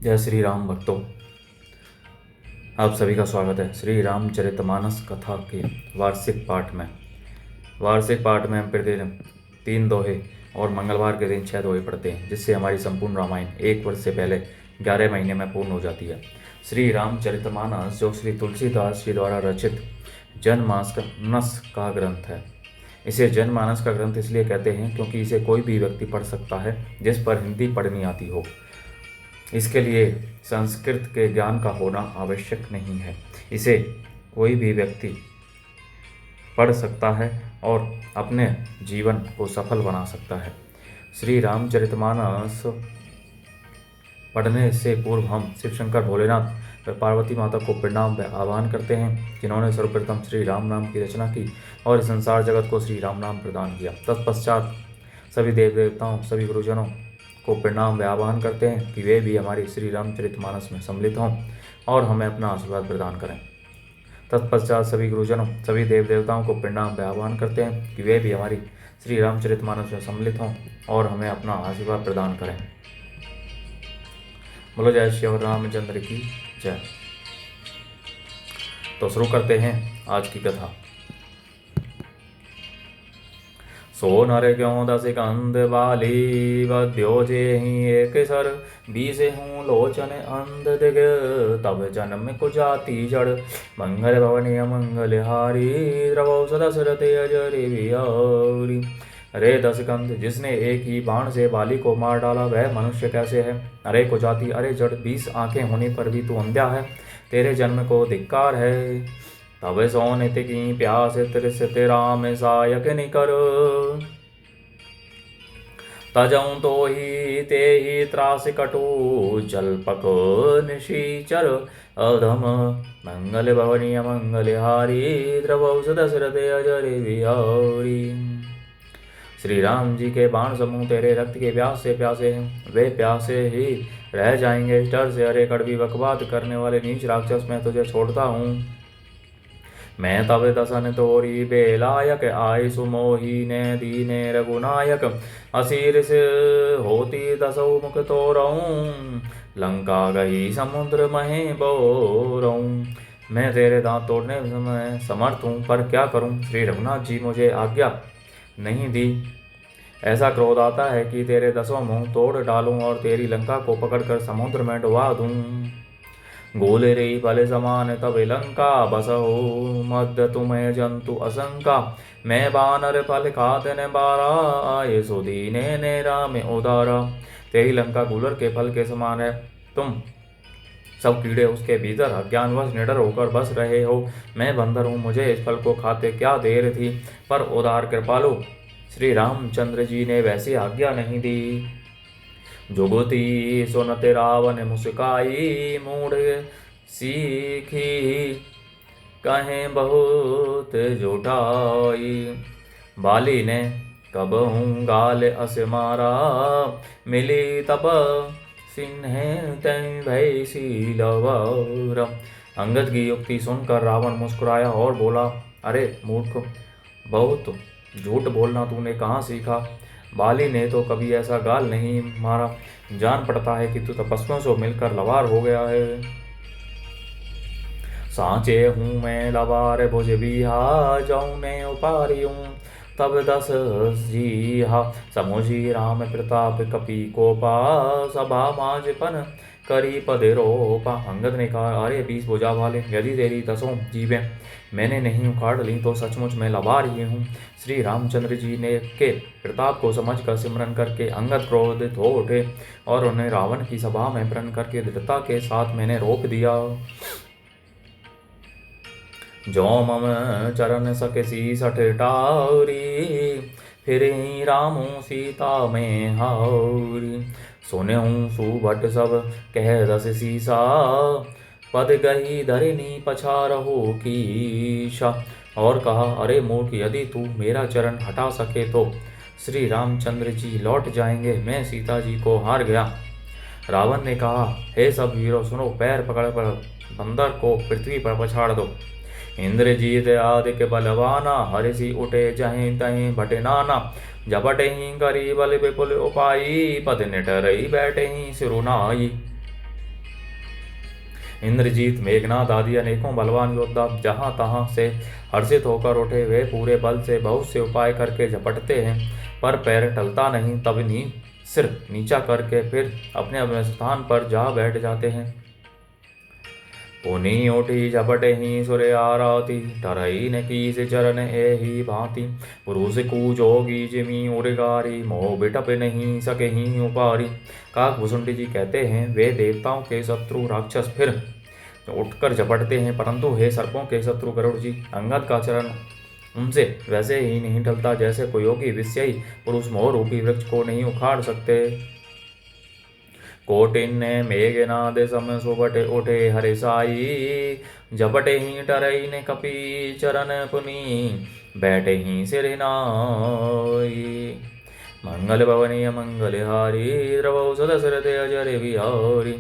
जय श्री राम भक्तों, आप सभी का स्वागत है श्री रामचरितमानस कथा के वार्षिक पाठ में हम प्रतिदिन 3 दोहे और मंगलवार के दिन 6 दोहे पढ़ते हैं, जिससे हमारी संपूर्ण रामायण 1 वर्ष से पहले 11 महीने में पूर्ण हो जाती है। श्री रामचरितमानस जो श्री तुलसीदास जी द्वारा रचित जनमानस का ग्रंथ है। इसे जनमानस का ग्रंथ इसलिए कहते हैं क्योंकि इसे कोई भी व्यक्ति पढ़ सकता है जिस पर हिंदी पढ़नी आती हो। इसके लिए संस्कृत के ज्ञान का होना आवश्यक नहीं है। इसे कोई भी व्यक्ति पढ़ सकता है और अपने जीवन को सफल बना सकता है। श्री रामचरितमानस पढ़ने से पूर्व हम शिव शंकर भोलेनाथ व पार्वती माता को प्रणाम व आह्वान करते हैं, जिन्होंने सर्वप्रथम श्री राम नाम की रचना की और इस संसार जगत को श्री राम नाम प्रदान किया। तत्पश्चात सभी देव देवताओं, सभी गुरुजनों को प्रणाम व आह्वान करते हैं कि वे भी हमारी श्री रामचरितमानस में सम्मिलित हों और हमें अपना आशीर्वाद प्रदान करें। तत्पश्चात सभी गुरुजनों, सभी देव देवताओं को प्रणाम व आह्वान करते हैं कि वे भी हमारी श्री रामचरितमानस में सम्मिलित हों और हमें अपना आशीर्वाद प्रदान करें। बोलो जय श्री रामचंद्र की जय। तो शुरू करते हैं आज की कथा। सो नर क्यों दस कंद बाली बद्यो जे ही एक सर बीसे हूँ लोचन अंध दिग तब जन्म को जाति जड़ मंगल भवनी मंगल हारी द्रवौ सदसरते अजरी विहारी। अरे 10 कंद, जिसने एक ही बाण से बाली को मार डाला वह मनुष्य कैसे है? अरे कुजाति, अरे जड़, 20 आंखें होने पर भी तू अंधा है, तेरे जन्म को धिक्कार है। तब सो नित की प्यास त्रिसित राम सायक निकर तजऊँ तो ही ते ही त्रास कटु जलपक निशीचर अधम मंगल भवनी मंगल हारी द्रवौ दशरथ अजर विहारी। श्री राम जी के बाण समूह तेरे रक्त के प्यास से प्यासे हैं, वे प्यासे ही रह जाएंगे। डर से अरे कड़वी बकवाद करने वाले नीच राक्षस, मैं तुझे छोड़ता हूँ। मैं तब दसन तोरी बेलायक आई सुमोही ने दीने रघुनायक असीर से होती 10 मुख तोरऊँ लंका गई समुद्र महे बोरऊँ। मैं तेरे दांत तोड़ने में समर्थ हूँ, पर क्या करूँ? श्री रघुनाथ जी मुझे आज्ञा नहीं दी। ऐसा क्रोध आता है कि तेरे 10 मुंह तोड़ डालूं और तेरी लंका को पकड़कर समुद्र में डुबा दूं। गोल रे फल समान तब लंका बसहु मध्य तुम्हें जंतु असंका मैं बानर फल खाते ने बारा आये सुदीने ने राम उदारा। तेरी लंका गूलर के फल के समान है, तुम सब कीड़े उसके भीतर अज्ञानवश निडर होकर बस रहे हो। मैं बंदर हूँ, मुझे इस फल को खाते क्या देर थी, पर उदार कृपालु श्री रामचंद्र जी ने वैसी आज्ञा नहीं दी। जुगति सुनते रावण मुस्काई मूढ़ सीखी कहें बहुत जुटाई। बाली ने कब हूँ गाल अस मारा मिली तब सिन्ह तय भय शीलवर। अंगद की युक्ति सुनकर रावण मुस्कुराया और बोला, अरे मूर्ख, बहुत झूठ बोलना तूने कहाँ सीखा? बाली ने तो कभी ऐसा गाल नहीं मारा। जान पड़ता है कि तू तपस्वियों से मिलकर लवार हो गया है। सांचे हूँ मैं लवार भुज बिहा जाऊँ ने उपारी हूँ तब 10 जीहा समुझी राम प्रताप कपि कोपा सभा माजपन करी पद रोपा। अंगद ने कहा, अरे 20 भुजा वाले, यदि तेरी 10 जीवें मैंने नहीं उखाड़ ली तो सचमुच मैं लवार ही हूँ। श्री रामचंद्र जी ने के प्रताप को समझकर सिमरन करके अंगद क्रोधित हो उठे और उन्हें रावण की सभा में प्रण करके दृढ़ता के साथ मैंने रोक दिया। जो मम चरण सकसी सठ टारी फिर ही रामू सीता में हारी। सोने हूँ सुभट सब कह 10 सीसा पद गही धरनी पछारहु कीशा। और कहा, अरे मूर्ख, यदि तू मेरा चरण हटा सके तो श्री रामचंद्र जी लौट जाएंगे। मैं सीता जी को हार गया। रावण ने कहा, हे सब वीरों सुनो, पैर पकड़ कर बंदर को पृथ्वी पर पछाड़ दो। इंद्रजीत आदिक बलवाना हरिषि उठे जहीं तहीं भटे नाना। झपटे ही करी बल विपुल उपाई पद निठरई बैठे ही सिरुनाई। इंद्रजीत, मेघनाद आदि अनेकों बलवान योद्धा जहाँ तहाँ से हर्षित होकर उठे। वे पूरे बल से बहुत से उपाय करके झपटते हैं, पर पैर टलता नहीं। तब सिर नीचा करके फिर अपने अपने स्थान पर जा बैठ जाते हैं। पुनि उठी झपटे ही सूर्य आराती, टरई न की से चरण एही भांति। पुरुष कूचोगी जिमी उर्गारी, मोह बिटप नहीं सके ही उपारी। काकभूषुंडी जी कहते हैं, वे देवताओं के शत्रु राक्षस फिर उठकर झपटते हैं, परंतु हे सर्पों के शत्रु गरुड़ जी, अंगद का चरण उनसे वैसे ही नहीं टलता जैसे कोई योगी विषयी पुरुष मोह रूपी वृक्ष को नहीं उखाड़ सकते। कोटिन मेघनाद सम सुबट उठे हरे साई, झपटे ही टरई ने कपि चरण पुनि, बैठे ही सिर नाई। मंगल भवनीय मंगलहारी, द्रवौ सदशरथ अजर बिहारी।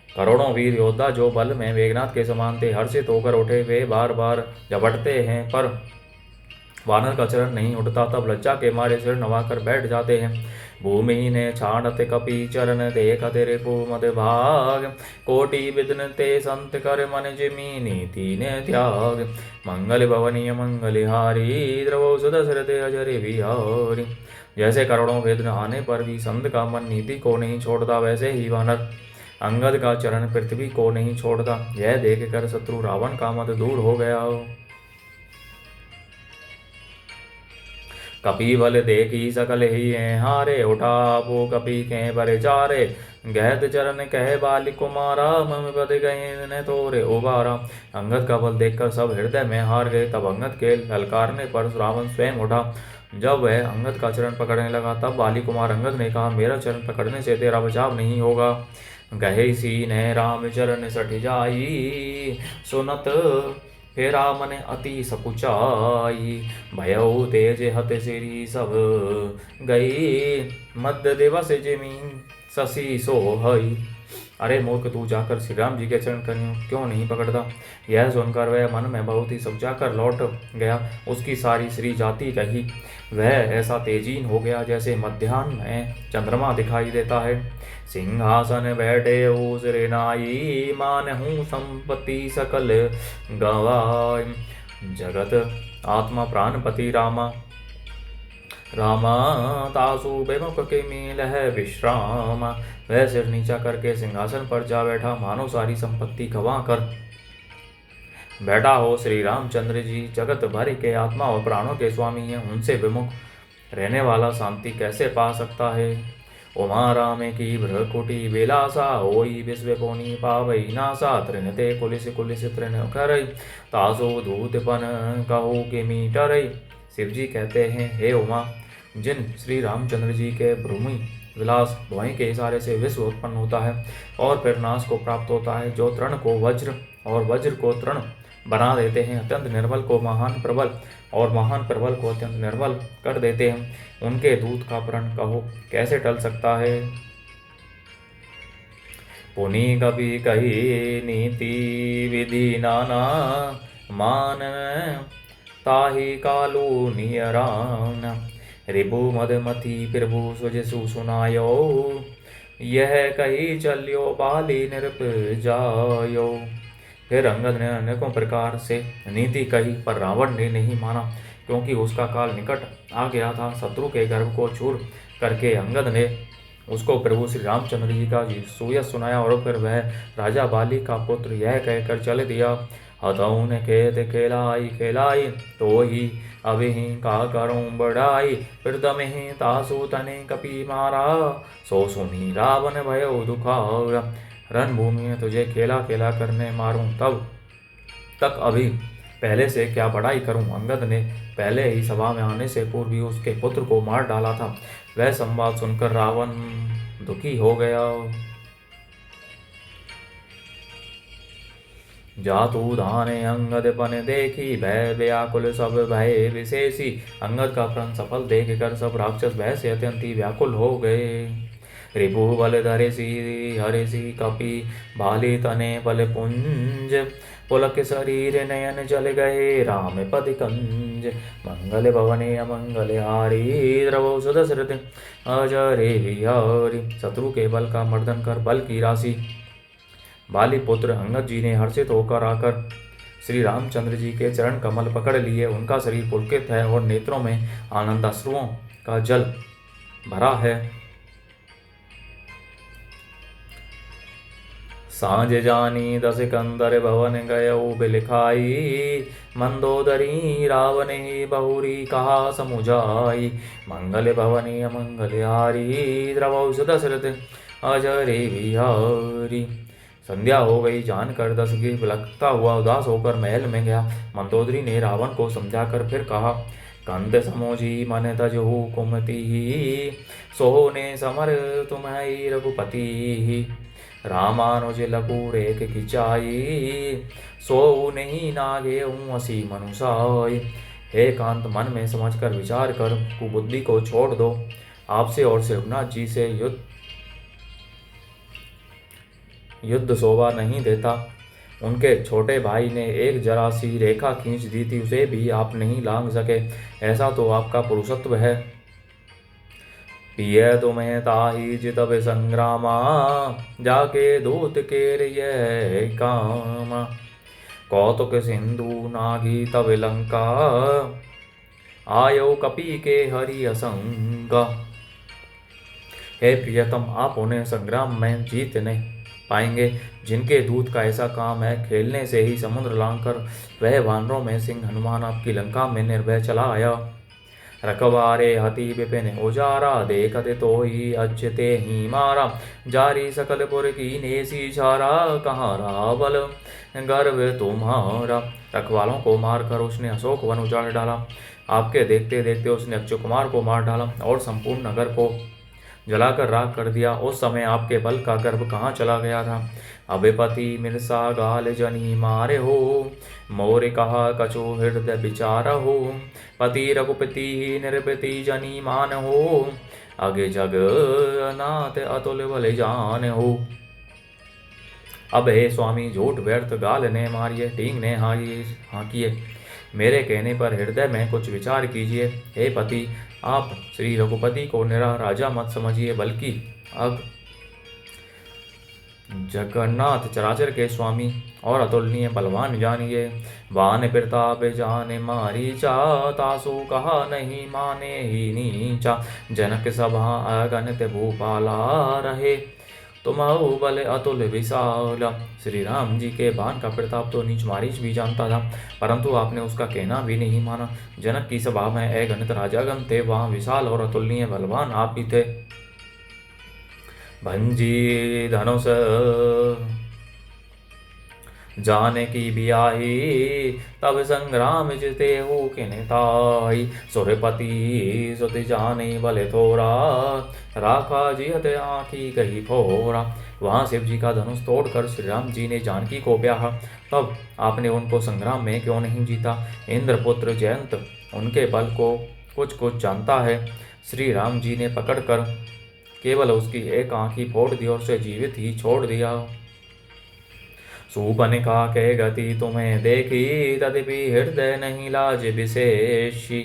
करोड़ों वीर योद्धा जो बल में मेघनाथ के समान थे, हर्षित होकर उठे। वे बार बार झपटते हैं, पर वानर का चरण नहीं उठता। तब लज्जा के मारे सिर नवाकर बैठ जाते हैं। भूमि ने छाणत कपि चरण, देखत रिपु मद भाग। कोटि विघ्न ते संत कर, मन जिमी नीति ने त्याग। मंगल भवनीय मंगलहारी, द्रवौ सदशरथ अजर बिहारी। जैसे करोड़ों विघ्न आने पर भी संत का मन नीति को नहीं छोड़ता, वैसे ही वानर अंगद का चरण पृथ्वी को नहीं छोड़ता। यह देखकर शत्रु रावण का मत दूर हो गया। कपि बल देखी सकल ही हारे, उठा वो कपि के बरे चारे। गहत चरण कहे बाली कुमारा, मम पद गए न तोरे उबारा। अंगद का बल देखकर सब हृदय में हार गए। तब अंगद के ललकारने पर रावण स्वयं उठा। जब वह अंगद का चरण पकड़ने लगा, तब बाली कुमार अंगद ने कहा, मेरा चरण पकड़ने से तेरा बचाव नहीं होगा। गहे सी ने राम चरण सठ जाई, सुनत फेरा मन अति सकुचाई। भयउ तेज हत सिरी सब गई, मध्य दिवस जिमी शशि सोहई। अरे मूर्ख, तू जाकर श्री राम जी के चरण क्यों नहीं पकड़ता। यह सुनकर वह मन में बहुत ही समझाकर लौट गया। उसकी सारी श्री जाति रही। वह ऐसा तेजीन हो गया जैसे मध्याह्न में चंद्रमा दिखाई देता है। सिंहासन बैठे उस रेनाई, मानहूँ संपत्ति सकल गवाई। जगत आत्मा प्राणपति रामा, रामा तासु बेमुख के मिल है विश्राम। वह सिर नीचा करके सिंहासन पर जा बैठा, मानो सारी संपत्ति गंवा कर बैठा हो। श्री रामचंद्र जी जगत भर के आत्मा और प्राणों के स्वामी हैं। उनसे विमुख रहने वाला शांति कैसे पा सकता है। उमा राम की भ्रकुटी बेलासा, होई विश्व कोनी पावई नासा। त्रिनते कुलिस कुलिस तृण करई, तासो धूतपन कहू के मीटरई। शिव जी कहते हैं, हे उमा, जिन श्री रामचंद्र जी के भ्रूमि विलास भुवई के इशारे से विश्व उत्पन्न होता है और फिर नाश को प्राप्त होता है, जो तृण को वज्र और वज्र को तृण बना देते हैं, अत्यंत निर्बल को महान प्रबल और महान प्रबल को अत्यंत निर्बल कर देते हैं, उनके दूत का प्रण कहो कैसे टल सकता है। पुनि कभी कही नीति विधि नाना, मान ताहि कालू नियरान। रिपु मदमति प्रभु सुजसु सुनायो, यह कही चलियो बाली नृप जायो। फिर अंगद ने अनेकों प्रकार से नीति कही, पर रावण ने नहीं माना, क्योंकि उसका काल निकट आ गया था। शत्रु के गर्भ को चूर करके अंगद ने उसको प्रभु श्री रामचंद्र जी का सुयस सुनाया, और फिर वह राजा बाली का पुत्र यह कहकर चल दिया, हथौन खेत खेलाई खेलाई, तो ही अभी का करूं बढ़ाई। फिर दमहि तासु तने कपि मारा, सो सुनी रावण भयो दुखारा। रणभूमि में तुझे खेला खेला करने मारूं, तब तक अभी पहले से क्या बढ़ाई करूं। अंगद ने पहले ही सभा में आने से पूर्व ही उसके पुत्र को मार डाला था। वह संवाद सुनकर रावण दुखी हो गया। जातु दाने अंगद पन देखी, भय व्याकुल सब भय विशेषी। अंगद का प्रण सफल देख कर सब राक्षस भय से अत्यंत ही व्याकुल हो गए। रिपु बल धरे सी हरे सी कपि, भाली तने बल पुंज। पुलक शरीर नयन जल गए, राम पद कंज। मंगल भवने अमंगल हारी, द्रवौ सदशरथ अजरे बिहारी। शत्रु के बल का मर्दन कर बल की राशि बाली पुत्र अंगद जी ने हर्षित होकर आकर श्री रामचंद्र जी के चरण कमल पकड़ लिए। उनका शरीर पुलकित है और नेत्रों में आनंदाश्रुओं का जल भरा है। सांझ जानी दस कंदर भवन गयऊ बिलखाई, मंदोदरी रावण ही बहुरी कहा समुझाई। मंगल भवनी अमंगल हारी, द्रवौ दशरथ अजरे बिहारी। संध्या हो गई जानकर दशग्रीव लगता हुआ उदास होकर महल में गया। मंदोदरी ने रावण को समझाकर फिर कहा, कंद समोजी मन तजहु कुमति, सोने समर तुम्हारी रघुपति। रामानुज लघु रेख खिंचाई, सो नहीं नागे असी मनुषाई। हे कांत, मन में समझकर विचार कर कुबुद्धि को छोड़ दो। आपसे और रघुनाथ जी से युद्ध शोभा नहीं देता। उनके छोटे भाई ने एक जरा सी रेखा खींच दी थी, उसे भी आप नहीं लांघ सके। ऐसा तो आपका पुरुषत्व है। पिय तुम्हें ताही जितब संग्रामा, जाके दूत के लिए कामा। कौतुक सिंधु नागी तब लंका, आयो कपि के हरि असंगा। हे प्रियतम, आप उन्हें संग्राम में जीत नहीं पाएंगे जिनके दूत का ऐसा काम है। खेलने से ही समुद्र लांघकर वह वानरों में सिंह हनुमान आपकी लंका में निर्भय चला आया। रखवारे हति विपिन उजारा, देखते तो ही अच्युते ही मारा। जारी सकलपुर की नेसी छारा, कहाँ रहा बल गर्व तुम्हारा। रखवालों को मारकर उसने अशोक वन उजाड़ डाला। आपके देखते देखते उसने अक्षय कुमार को मार डाला और संपूर्ण नगर को जलाकर राख कर दिया। उस समय आपके बल का गर्भ कहाँ चला गया था। अभिपति मिर्सा गाल जनी मारे हो, मोरे कहा कछु हृदय विचार हो। पति रघुपति निरपति जनी मान हो, अगे जग नाथ अतुल बल जान हो। अब हे स्वामी, झूठ व्यर्थ गाल ने मारिए, टींग ने हाँकिए। मेरे कहने पर हृदय में कुछ विचार कीजिए। हे पति, आप श्री रघुपति को निरा राजा मत समझिए, बल्कि अब जगन्नाथ चराचर के स्वामी और अतुलनीय बलवान जानिए। वान प्रताप जाने मारीचा, तासु कहा नहीं माने ही नीचा। जनक सभा अगणित भूपाला रहे, तुम्हाऊ बल अतुल विशाल। श्री राम जी के बाण का प्रताप तो नीच मारीच भी जानता था, परंतु आपने उसका कहना भी नहीं माना। जनक की सभा में अगणित राजागण थे, वहां विशाल और अतुलनीय बलवान आप भी थे। भंजी धनुष जाने की बियाही, तब संग्राम जिते हो के नेताई। सुरपति सुत जाने बल थोरा, राखा जिहत आँखी कही फोरा। वहाँ शिव जी का धनुष तोड़कर श्री राम जी ने जानकी को ब्याहा, तब आपने उनको संग्राम में क्यों नहीं जीता। इंद्रपुत्र जयंत उनके बल को कुछ कुछ जानता है। श्री राम जी ने पकड़कर केवल उसकी एक आँख ही फोड़ दी और उसे जीवित ही छोड़ दिया। सूपनिका के गति तुम्हें देखी, तदपि हृदय नहीं लाज विशेषी।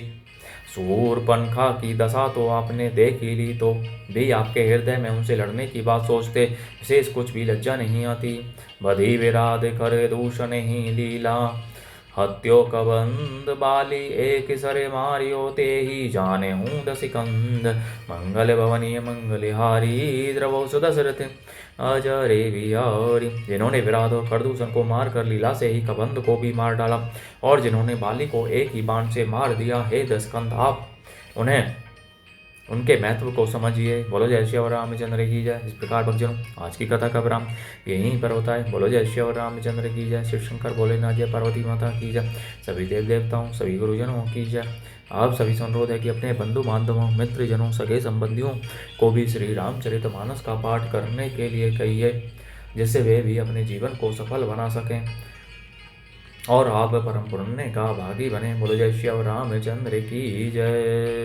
शूर्पणखा की दशा तो आपने देख ही ली, तो भी आपके हृदय में उनसे लड़ने की बात सोचते विशेष कुछ भी लज्जा नहीं आती। बधी विराध कर दूषण ही लीला, हत्यो कबंद बाली एक सरे मारियो, ते ही जाने हूँ दसिकंद। मंगल भवनीय मंगलहारी, द्रवौ सुदशरथ अजरे बिहारी। जिन्होंने विराध और खरदूषण को मार कर लीला से ही कबंद को भी मार डाला, और जिन्होंने बाली को एक ही बाण से मार दिया, हे दशकंद, आप उन्हें उनके महत्व को समझिए। बोलो जय श्री रामचंद्र की जय। इस प्रकार भक्तजनों, आज की कथा का विराम यहीं पर होता है। बोलो जय श्री रामचंद्र की जय। शिव शंकर भोलेनाथ जय, पार्वती माता की जय, सभी देव देवताओं सभी गुरुजनों की जय। आप सभी से अनुरोध है कि अपने बंधु बांधवों मित्रजनों सगे संबंधियों को भी श्री रामचरितमानस का पाठ करने के लिए कहिए, जिससे वे भी अपने जीवन को सफल बना सकें और आप परम पुण्य का भागी बने। बोलो जय श्री रामचंद्र की जय।